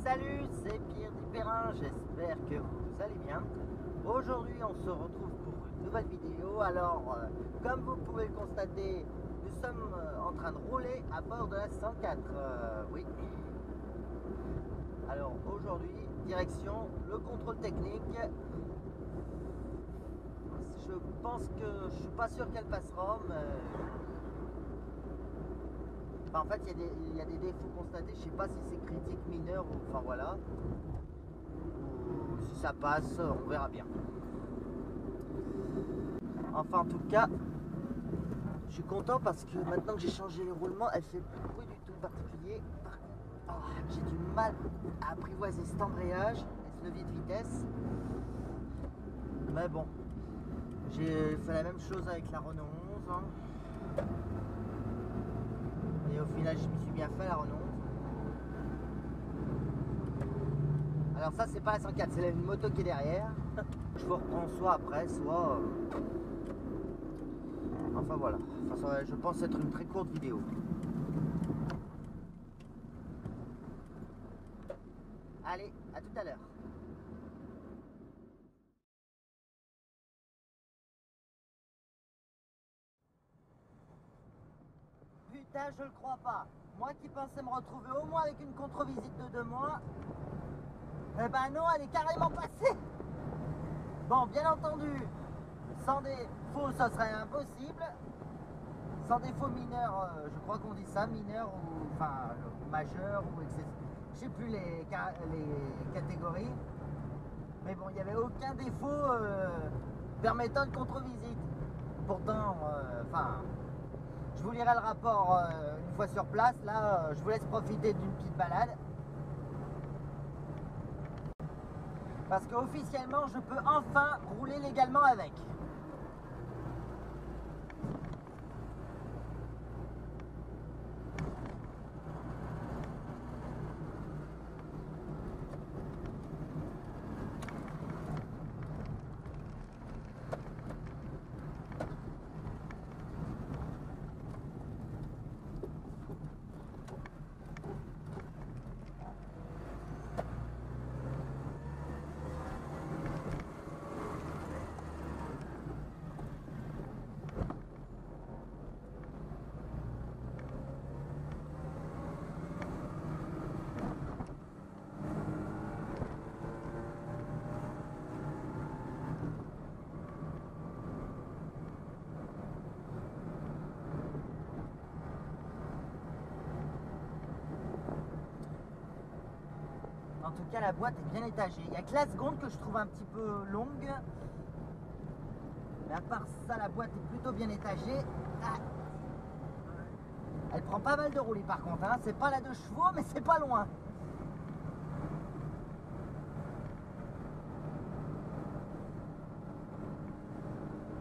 Salut, c'est Pierre du Perrin, j'espère que vous allez bien. Aujourd'hui, on se retrouve pour une nouvelle vidéo. Alors, comme vous pouvez le constater, nous sommes en train de rouler à bord de la 104. Oui. Alors, aujourd'hui, direction le contrôle technique. Je pense que je suis pas sûr qu'elle passera, mais... Enfin, en fait, il y a des défauts constatés. Je sais pas si c'est critique, mineur ou... Enfin, voilà. Ou si ça passe, on verra bien. Enfin, en tout cas, je suis content parce que maintenant que j'ai changé le roulement, elle fait plus de bruit du tout particulier. J'ai du mal à apprivoiser cet embrayage et ce levier de vitesse. Mais bon, j'ai fait la même chose avec la Renault 11. Hein. Et au final, je me suis bien fait la Renault 11. Alors ça, c'est pas la 104, c'est une moto qui est derrière. Je vous reprends soit après, soit... Enfin voilà, enfin, je pense être une très courte vidéo. Allez, à tout à l'heure. Putain, je le crois pas. Moi qui pensais me retrouver au moins avec une contre-visite de 2 mois, eh ben non, elle est carrément passée. Bon, bien entendu, sans défaut, ça serait impossible. Sans défaut mineur, je crois qu'on dit ça, mineur ou enfin majeur ou excessif. Je sais plus les catégories. Mais bon, il n'y avait aucun défaut permettant de contre-visite. Pourtant, enfin, je vous lirai le rapport une fois sur place. Là, je vous laisse profiter d'une petite balade. Parce qu'officiellement, je peux enfin rouler légalement avec. En tout cas, la boîte est bien étagée. Il n'y a que la seconde que je trouve un petit peu longue. Mais à part ça, la boîte est plutôt bien étagée. Elle prend pas mal de roulis par contre. Hein. C'est pas la 2 chevaux, mais c'est pas loin.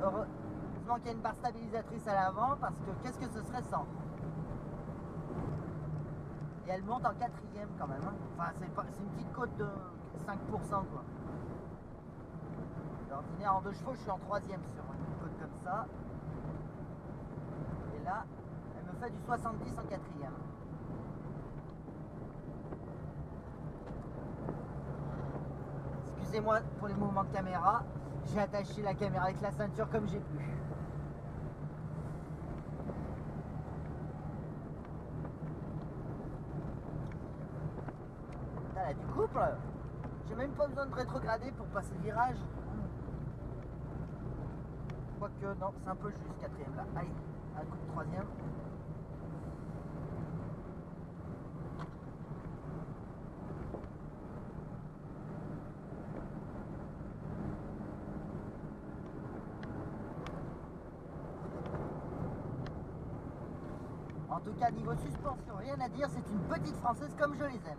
Heureusement qu'il y a une barre stabilisatrice à l'avant, parce que qu'est-ce que ce serait sans? Et elle monte en 4e quand même. Hein. Enfin, c'est une petite côte de 5% quoi. D'ordinaire en 2 chevaux, je suis en 3e sur une côte comme ça. Et là, elle me fait du 70 en 4e. Excusez-moi pour les mouvements de caméra. J'ai attaché la caméra avec la ceinture comme j'ai pu. Elle a du couple. J'ai même pas besoin de rétrograder pour passer le virage. Quoique, non, c'est un peu juste 4e là. Allez, un coup de 3e. En tout cas, niveau suspension, rien à dire, c'est une petite française comme je les aime.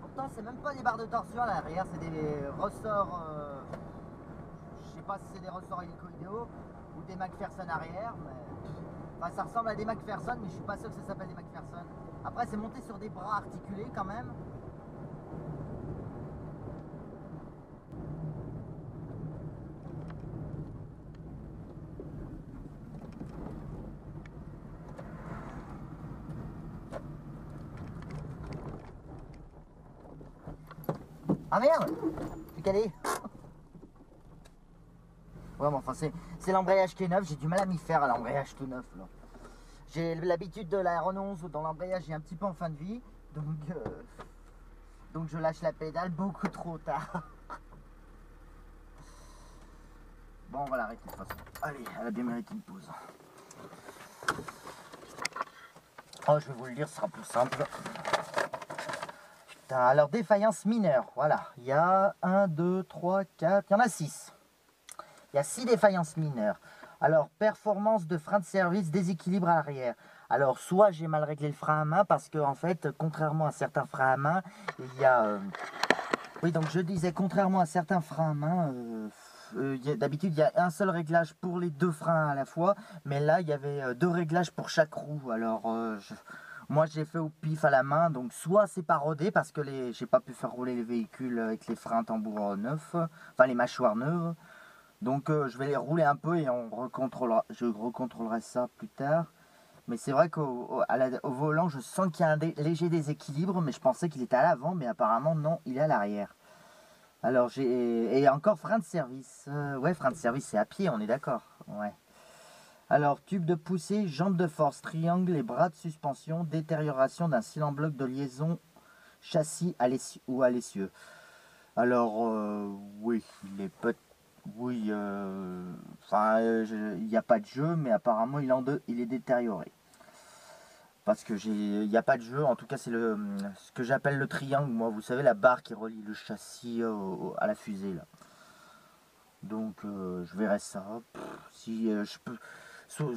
Pourtant, c'est même pas des barres de torsion à l'arrière, c'est des ressorts, je sais pas si c'est des ressorts hélicoïdaux ou des McPherson arrière, mais enfin, ça ressemble à des McPherson, mais je suis pas sûr que ça s'appelle des McPherson. Après, c'est monté sur des bras articulés quand même. Ah merde, je suis calé. Ouais, mais enfin, c'est l'embrayage qui est neuf, j'ai du mal à m'y faire à l'embrayage tout neuf là. J'ai l'habitude de la Renault 11 où dans l'embrayage est un petit peu en fin de vie, donc je lâche la pédale beaucoup trop tard. Bon, on va l'arrêter de toute façon. Allez, elle a bien mérité une pause. Oh, je vais vous le dire, ce sera plus simple. Putain, alors défaillance mineure, voilà. Il y a 1, 2, 3, 4, il y en a 6. Il y a 6 défaillances mineures. Alors, performance de frein de service, déséquilibre à l'arrière. Alors, soit j'ai mal réglé le frein à main, parce que, en fait, contrairement à certains freins à main, il y a... Oui, donc je disais, contrairement à certains freins à main, d'habitude, il y a un seul réglage pour les deux freins à la fois, mais là, il y avait 2 réglages pour chaque roue. Alors, moi, j'ai fait au pif à la main, donc soit c'est pas rodé, parce que j'ai pas pu faire rouler les véhicules avec les freins tambours neufs, enfin les mâchoires neuves. Donc je vais les rouler un peu et je recontrôlerai ça plus tard. Mais c'est vrai qu'au volant, je sens qu'il y a un léger déséquilibre, mais je pensais qu'il était à l'avant, mais apparemment non, il est à l'arrière. Alors et encore frein de service. Ouais, frein de service, c'est à pied, on est d'accord. Ouais. Alors tube de poussée, jante de force, triangle et bras de suspension, détérioration d'un cylindre bloc de liaison, châssis ou à l'essieu. Alors oui, il est peut-être... Oui, il n'y a pas de jeu, mais apparemment il est détérioré. Parce que il n'y a pas de jeu, en tout cas c'est ce que j'appelle le triangle, moi, vous savez, la barre qui relie le châssis à la fusée, là. Donc je verrai ça. Si je peux,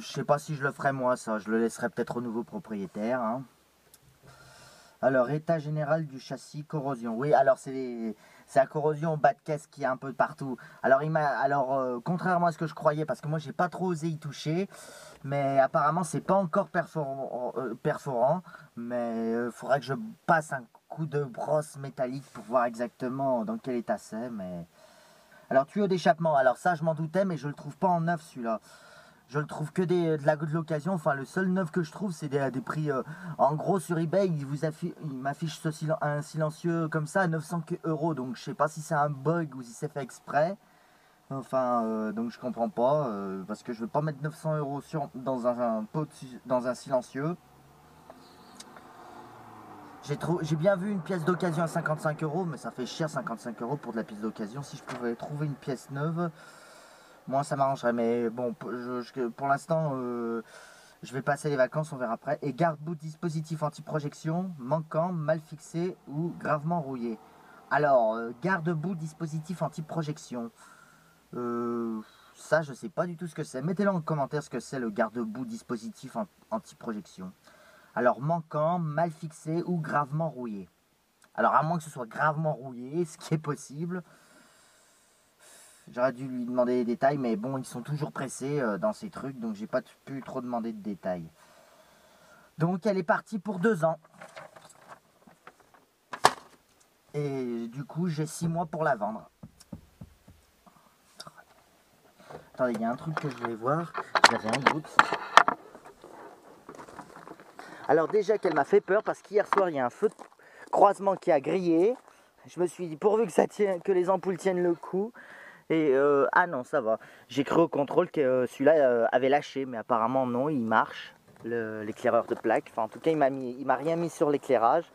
je sais pas si je le ferai moi, ça, je le laisserai peut-être au nouveau propriétaire, hein. Alors, état général du châssis, corrosion. Oui, alors c'est la corrosion au bas de caisse qui est un peu partout. Alors, contrairement à ce que je croyais, parce que moi, j'ai pas trop osé y toucher, mais apparemment, c'est pas encore perforant, mais il faudrait que je passe un coup de brosse métallique pour voir exactement dans quel état c'est. Mais alors, tuyau d'échappement. Alors ça, je m'en doutais, mais je le trouve pas en neuf celui-là. Je le trouve que de l'occasion. Enfin, le seul neuf que je trouve, c'est des prix. En gros, sur eBay, il m'affiche un silencieux comme ça à 900 €. Donc, je sais pas si c'est un bug ou si c'est fait exprès. Enfin, donc je comprends pas. Parce que je veux pas mettre 900 € dans dans un silencieux. J'ai bien vu une pièce d'occasion à 55 €, mais ça fait cher 55 € pour de la pièce d'occasion. Si je pouvais trouver une pièce neuve. Moi, ça m'arrangerait, mais bon, pour l'instant, je vais passer les vacances, on verra après. Et garde-boue dispositif anti-projection, manquant, mal fixé ou gravement rouillé. Alors, garde-boue dispositif anti-projection. Ça, je sais pas du tout ce que c'est. Mettez-le en commentaire ce que c'est le garde-boue dispositif anti-projection. Alors, manquant, mal fixé ou gravement rouillé. Alors, à moins que ce soit gravement rouillé, ce qui est possible. J'aurais dû lui demander des détails, mais bon, ils sont toujours pressés dans ces trucs, donc j'ai pas pu trop demander de détails. Donc elle est partie pour 2 ans. Et du coup, j'ai 6 mois pour la vendre. Attendez, il y a un truc que je voulais voir. J'avais un doute. Alors déjà qu'elle m'a fait peur, parce qu'hier soir, il y a un feu de croisement qui a grillé. Je me suis dit, pourvu que les ampoules tiennent le coup. Et ah non, ça va. J'ai cru au contrôle que celui-là avait lâché, mais apparemment non, il marche, l'éclaireur de plaque. Enfin, en tout cas, il m'a rien mis sur l'éclairage.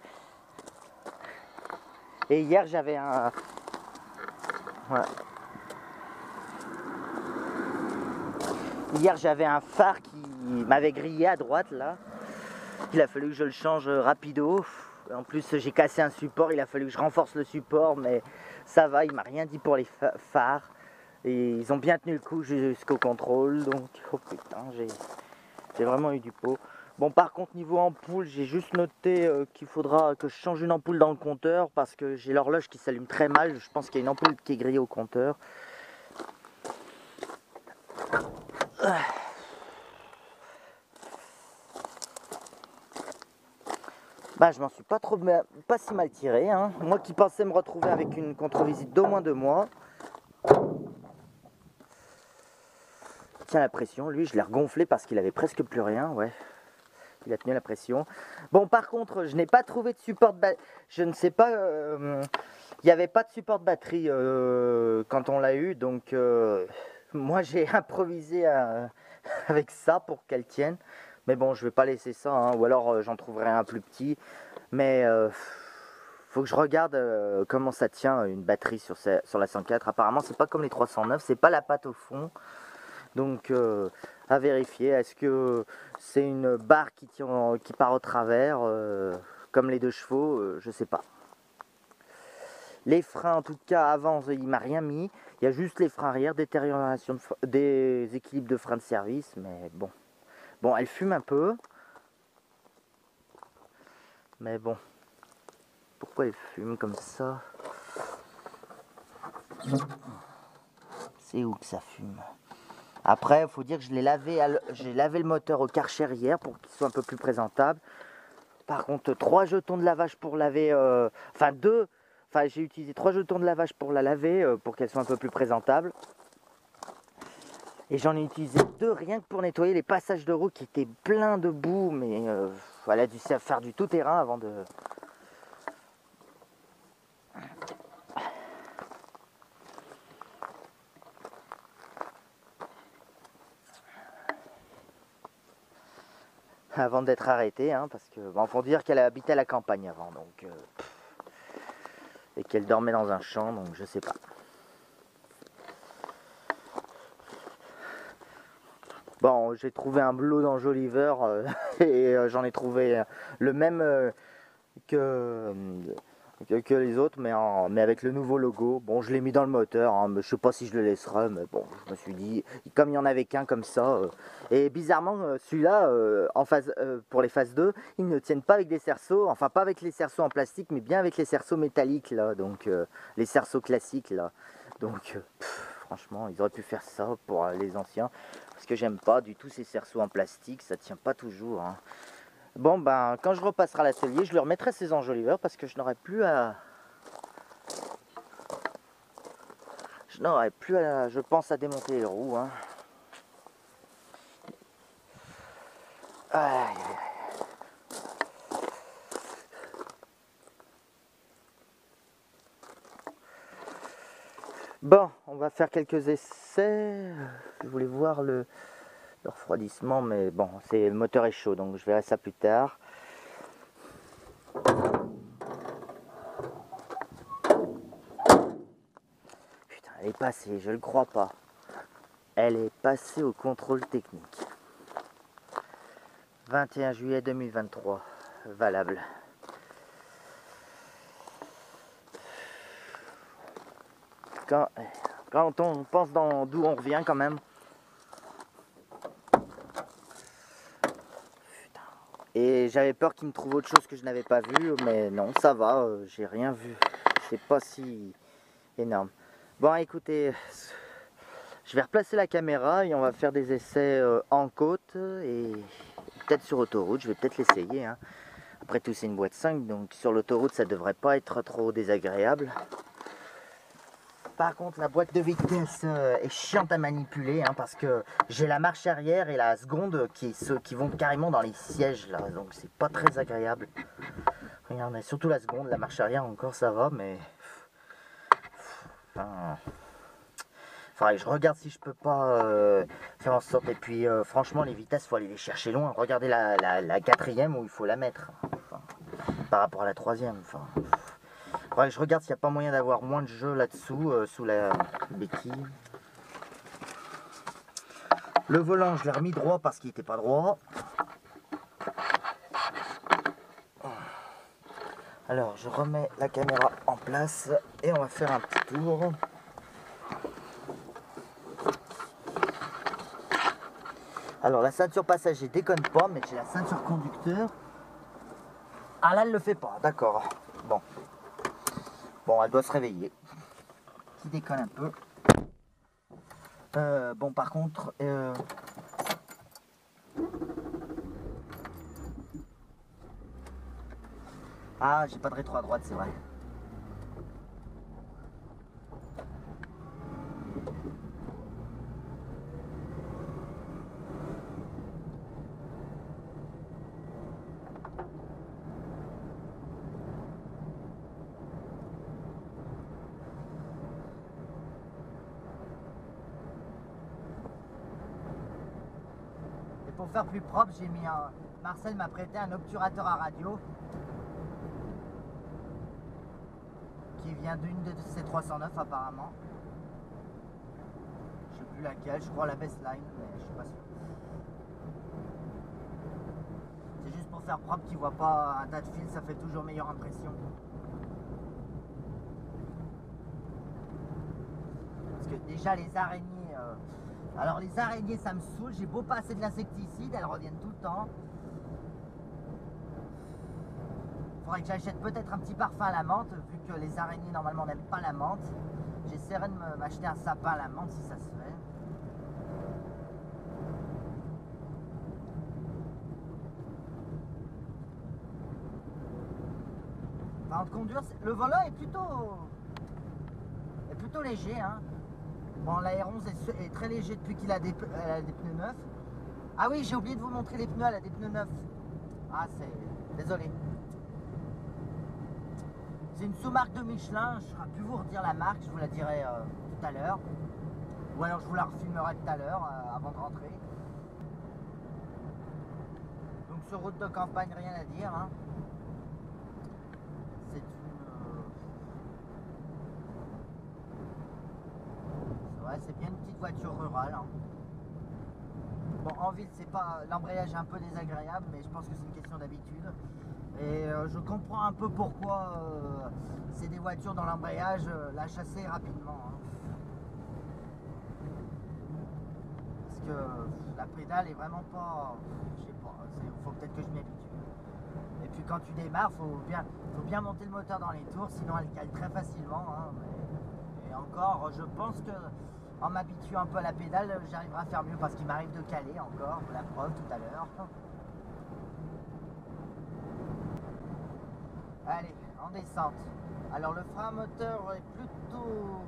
Et hier, j'avais un... Voilà. Hier, j'avais un phare qui m'avait grillé à droite, là. Il a fallu que je le change rapido. En plus, j'ai cassé un support, il a fallu que je renforce le support, mais ça va, il m'a rien dit pour les phares. Et ils ont bien tenu le coup jusqu'au contrôle, donc oh putain, j'ai vraiment eu du pot. Bon, par contre, niveau ampoule, j'ai juste noté qu'il faudra que je change une ampoule dans le compteur parce que j'ai l'horloge qui s'allume très mal. Je pense qu'il y a une ampoule qui est grillée au compteur. Bah, je m'en suis pas si mal tiré, hein. Moi qui pensais me retrouver avec une contre-visite d'au moins 2 mois. Tiens la pression, lui je l'ai regonflé parce qu'il avait presque plus rien, ouais. Il a tenu la pression. Bon, par contre, je n'ai pas trouvé de support de batterie. Je ne sais pas. Il n'y avait pas de support de batterie quand on l'a eu. Donc, moi, j'ai improvisé avec ça pour qu'elle tienne. Mais bon, je ne vais pas laisser ça. Hein, ou alors, j'en trouverai un plus petit. Mais faut que je regarde comment ça tient une batterie sur la 104. Apparemment, c'est pas comme les 309. C'est pas la patte au fond. Donc, à vérifier. Est-ce que c'est une barre qui part au travers, comme les 2 chevaux? Je sais pas. Les freins, en tout cas, avant, il m'a rien mis. Il y a juste les freins arrière, détérioration des équilibres de freins de service. Mais bon. Bon, elle fume un peu. Mais bon. Pourquoi elle fume comme ça? C'est où que ça fume? Après, il faut dire que j'ai lavé le moteur au Karcher hier pour qu'il soit un peu plus présentable. Par contre, 3 jetons de lavage pour laver, j'ai utilisé 3 jetons de lavage pour la laver, pour qu'elle soit un peu plus présentable. Et j'en ai utilisé 2 rien que pour nettoyer les passages de roue qui étaient pleins de boue, mais elle a dû faire du tout terrain avant de... Avant d'être arrêtée, hein, parce que bon, faut dire qu'elle habitait à la campagne avant, donc et qu'elle dormait dans un champ, donc je sais pas. Bon, j'ai trouvé un bleu dans Joliver et j'en ai trouvé le même que les autres, mais avec le nouveau logo. Bon, je l'ai mis dans le moteur, hein, mais je sais pas si je le laisserai, mais bon, je me suis dit, comme il y en avait qu'un comme ça, et bizarrement, celui-là, pour les phases 2, ils ne tiennent pas avec des cerceaux, enfin pas avec les cerceaux en plastique, mais bien avec les cerceaux métalliques, là, donc les cerceaux classiques, là. Donc, franchement, ils auraient pu faire ça pour les anciens, parce que j'aime pas du tout ces cerceaux en plastique, ça tient pas toujours, hein. Bon, ben, quand je repasserai à l'atelier, je lui remettrai ses enjoliveurs parce que je n'aurai plus à... je pense, à démonter les roues, hein. Aïe, aïe, aïe. Bon, on va faire quelques essais. Je voulais voir le refroidissement, mais bon, le moteur est chaud, donc je verrai ça plus tard. Putain, elle est passée, je le crois pas. Elle est passée au contrôle technique. 21 juillet 2023, valable. Quand on pense d'où on revient quand même. Et j'avais peur qu'il me trouve autre chose que je n'avais pas vu, mais non, ça va, j'ai rien vu. C'est pas si énorme. Bon, écoutez, je vais replacer la caméra et on va faire des essais en côte et peut-être sur autoroute. Je vais peut-être l'essayer, hein. Après tout, c'est une boîte 5, donc sur l'autoroute, ça devrait pas être trop désagréable. Par contre, la boîte de vitesse est chiante à manipuler, hein, parce que j'ai la marche arrière et la seconde qui vont carrément dans les sièges là, donc c'est pas très agréable. Regardez, surtout la seconde, la marche arrière encore ça va, mais enfin, faudrait que je regarde si je peux pas faire en sorte. Et puis franchement, les vitesses, faut aller les chercher loin. Regardez la 4e où il faut la mettre, enfin, par rapport à la 3e. Enfin, faudrait que je regarde s'il n'y a pas moyen d'avoir moins de jeu là-dessous, sous la béquille. Le volant, je l'ai remis droit parce qu'il n'était pas droit. Alors, je remets la caméra en place et on va faire un petit tour. Alors, la ceinture passager déconne pas, mais j'ai la ceinture conducteur. Ah là, elle le fait pas, d'accord. Bon. Bon, elle doit se réveiller. Qui déconne un peu. Bon, par contre... Ah, j'ai pas de rétro à droite, c'est vrai. pour faire plus propre, j'ai mis un... Marcel m'a prêté un obturateur à radio qui vient d'une de ces 309 apparemment. Je sais plus laquelle, je crois la Bestline, mais je suis pas sûr. C'est juste pour faire propre, qu'il voit pas un tas de fils, ça fait toujours meilleure impression. Parce que déjà les araignées, alors les araignées ça me saoule, j'ai beau passer de l'insecticide, elles reviennent tout le temps. Faudrait que j'achète peut-être un petit parfum à la menthe, vu que les araignées normalement n'aiment pas la menthe. J'essaierai de m'acheter un sapin à la menthe si ça se fait. Enfin, en conduire, le volant est plutôt léger, hein. Bon, la R11 est très léger depuis qu'il a des pneus neufs. Ah oui, j'ai oublié de vous montrer les pneus, elle a des pneus neufs. Ah, désolé. C'est une sous-marque de Michelin, je ne saurais plus vous redire la marque, je vous la dirai tout à l'heure. Ou alors je vous la refilmerai tout à l'heure, avant de rentrer. Donc sur route de campagne, rien à dire, hein. C'est ouais, c'est bien une petite voiture rurale, hein. Bon, en ville, c'est pas, l'embrayage est un peu désagréable, mais je pense que c'est une question d'habitude. Et je comprends un peu pourquoi c'est des voitures dans l'embrayage, la chasser rapidement, hein. Parce que la pédale est vraiment pas, je sais pas, il faut peut-être que je m'y habitue. Et puis quand tu démarres, faut bien monter le moteur dans les tours, sinon elle cale très facilement, hein. Et encore, je pense que en m'habituant un peu à la pédale, j'arriverai à faire mieux, parce qu'il m'arrive de caler encore, la preuve tout à l'heure. Allez, en descente. Alors le frein moteur est plutôt...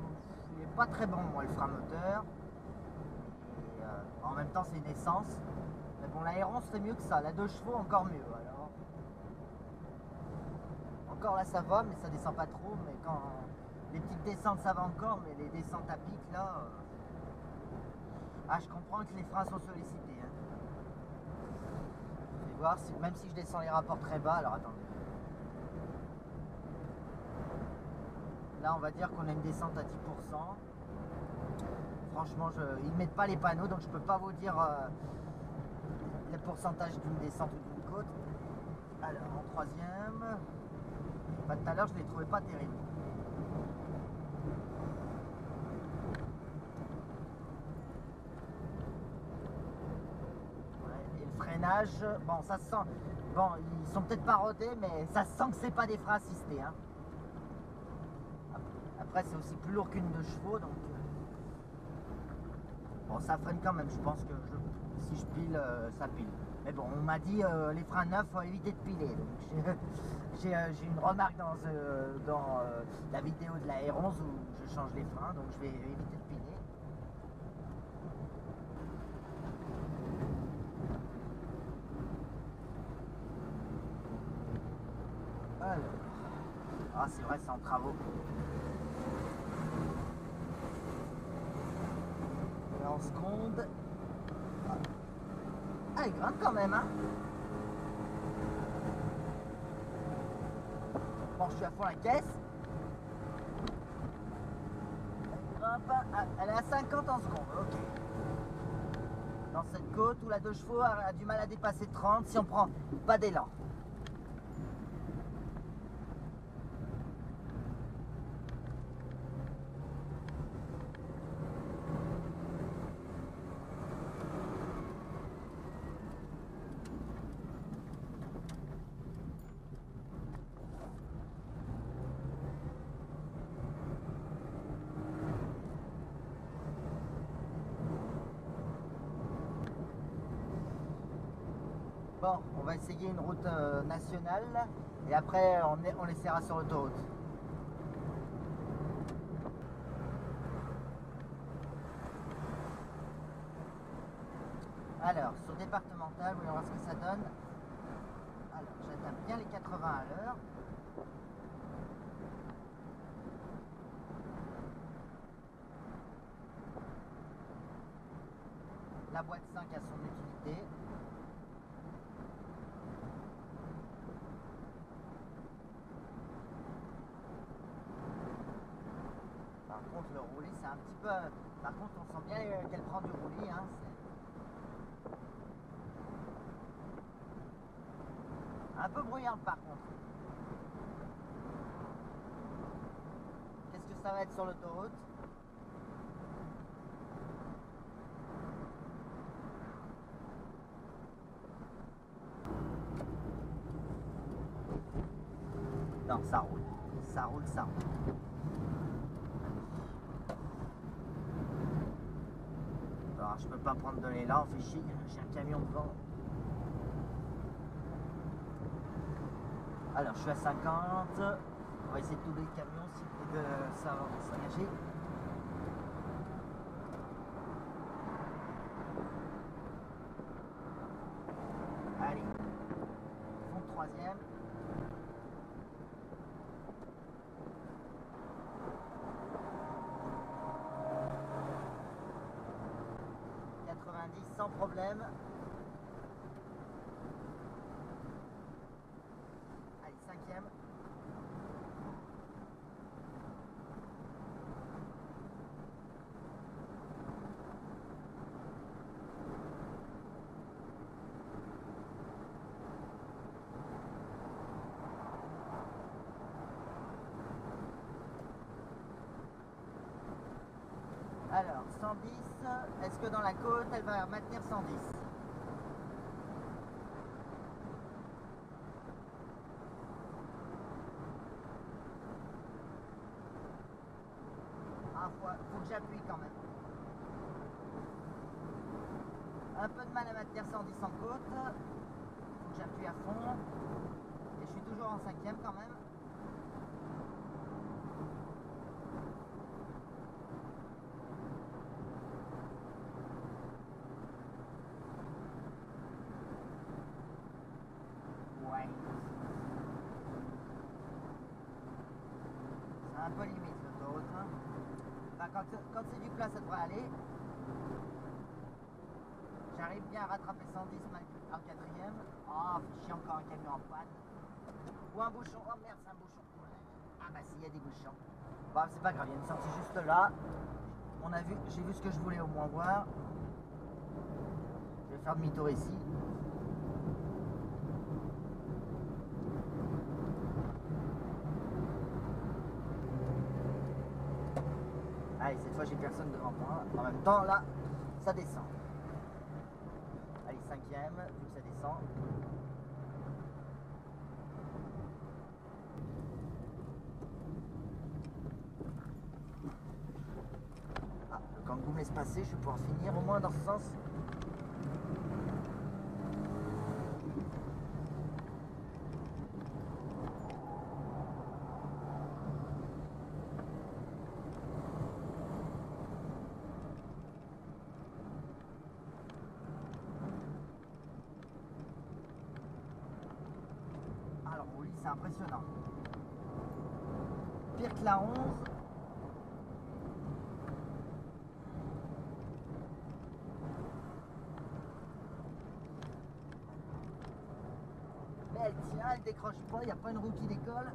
Il n'est pas très bon, moi, le frein moteur. Et, en même temps, c'est une essence. Mais bon, la R11 c'est mieux que ça. La 2 chevaux, encore mieux. Alors. Encore là, ça va, mais ça descend pas trop. Mais quand... Les petites descentes, ça va encore. Mais les descentes à pic, là... Ah, je comprends que les freins sont sollicités, hein. Je vais voir, si... même si je descends les rapports très bas. Alors, attendez. Là, on va dire qu'on a une descente à 10%. Franchement, ils ne mettent pas les panneaux, donc je ne peux pas vous dire le pourcentage d'une descente ou d'une côte. Alors, en troisième, bah, tout à l'heure, je ne les trouvais pas terribles. Ouais, et le freinage, bon, ça se sent... Bon, ils sont peut-être pas rodés, mais ça se sent que c'est pas des freins assistés, hein. Après, c'est aussi plus lourd qu'une 2 chevaux, donc... Bon, ça freine quand même, je pense que si je pile, ça pile. Mais bon, on m'a dit, les freins neufs, faut éviter de piler. Donc j'ai une remarque dans la vidéo de la R11 où je change les freins, donc je vais éviter de piler. Alors... Ah, c'est vrai, c'est en travaux. En seconde. Ah, il grimpe quand même, hein. Bon, je suis à fond la caisse. Elle grimpe, elle est à 50 en seconde, ok. Dans cette côte où la 2 chevaux a du mal à dépasser 30 si on prend pas d'élan. Bon, on va essayer une route nationale et après on essaiera sur l'autoroute. Alors, sur départemental, voyons voir ce que ça donne. Alors, j'atteins bien les 80 à l'heure. La boîte 5 a son utilité. c'est un petit peu... Par contre, on sent bien qu'elle prend du roulis. Hein, un peu bruyante par contre. Qu'est-ce que ça va être sur l'autoroute? Non, ça roule. Ça roule, ça roule. Alors, je peux pas prendre de l'élan, fait chier. J'ai un camion devant. Alors, je suis à 50. On va essayer de doubler le camion et de s'engager. Allez. Fond de troisième. Sans problème. Allez, cinquième. Alors, 110, est-ce que dans la côte, elle va maintenir 110? Ah, faut que j'appuie quand même. Un peu de mal à maintenir 110 en côte. Faut que j'appuie à fond. Et je suis toujours en cinquième quand même. C'est un peu limite l'autoroute. Hein. Enfin, quand c'est du plat, ça devrait aller. J'arrive bien à rattraper 110 en quatrième. Oh, j'ai encore un camion en panne. Ou un bouchon. Oh merde, c'est un bouchon. Ah bah si, il y a des bouchons. Bon, c'est pas grave, il y a une sortie juste là. J'ai vu ce que je voulais au moins voir. Je vais faire demi-tour ici. Allez, cette fois j'ai personne devant moi. En même temps, là, ça descend. Allez, cinquième, vu que ça descend. Ah, le kangou me laisse passer, je vais pouvoir finir au moins dans ce sens. Oui, c'est impressionnant. Pire que la 11. Mais elle tient, elle décroche pas, il n'y a pas une roue qui décolle.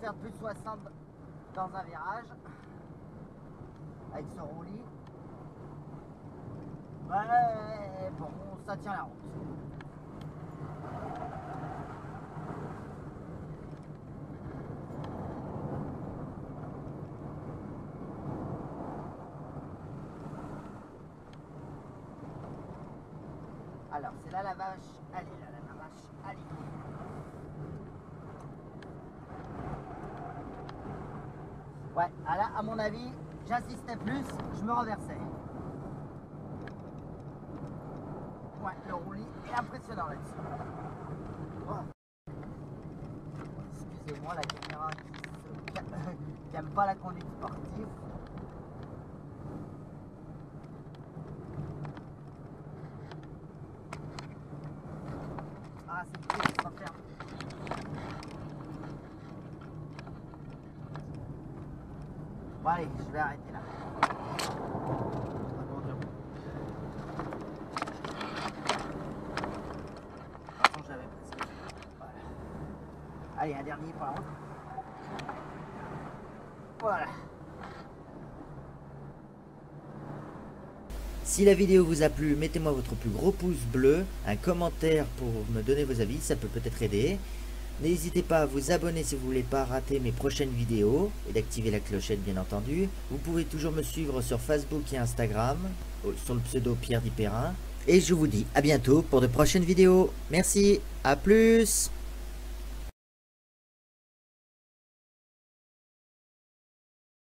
faire plus de 60 dans un virage avec ce roulis. Ouais, bon, ça tient la route. Alors, c'est là la vache. Allez, là, la vache. Allez. Ouais, là, à mon avis, j'insistais plus, je me renversais. Ouais, le roulis est impressionnant là-dessus. Oh. Excusez-moi, la caméra qui n'aime pas la conduite sportive. Ah, c'est le pied qui s'enferme. Bon, allez, je vais arrêter là. J'avais presque. Voilà. Allez, un dernier pour la route. Voilà. Si la vidéo vous a plu, mettez-moi votre plus gros pouce bleu, un commentaire pour me donner vos avis, ça peut peut-être aider. N'hésitez pas à vous abonner si vous voulez pas rater mes prochaines vidéos et d'activer la clochette bien entendu. Vous pouvez toujours me suivre sur Facebook et Instagram, sur le pseudo Pierre Dipérin. Et je vous dis à bientôt pour de prochaines vidéos. Merci, à plus!